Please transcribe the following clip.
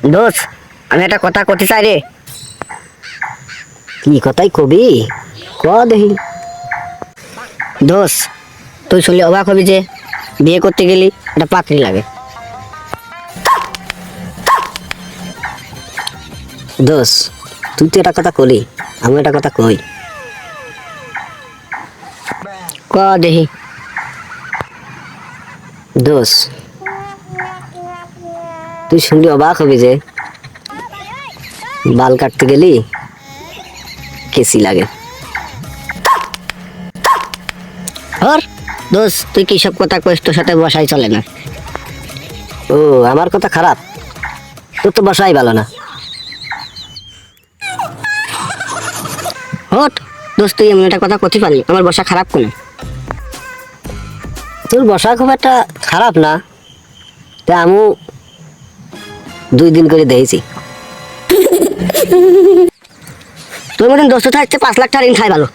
দোষ, আমি একটা কথা করতে চাই রে। কি কথাই কবি, ক দেখি। দোষ, তুই শুনলে অবাক হবি যে বিয়ে করতে গেলি একটা পাত্রী লাগে। দোষ, তুই তো একটা কথা কলি, আমি একটা কথা কই। ক দেখি। দোষ, তুই শুনলে অবাক হবি যে বাল কাটতে গেলি কেসি লাগে। হর দোষ, তুই কি সব কথা কইস? তোর সাথে বসাই চলে না। ও, আমার কথা খারাপ? তোর তো বাসাই ভালো না। হট দোষ, তুই এমন একটা কথা করতে পারলি? আমার বসা খারাপ কোনো? তোর বসা খুব একটা খারাপ না, তা আমি 2 দিন করে দেখেছি। তোর মতন দোস্ত থাকতে 5 লাখ টাকা ঋণ খাই ভালো।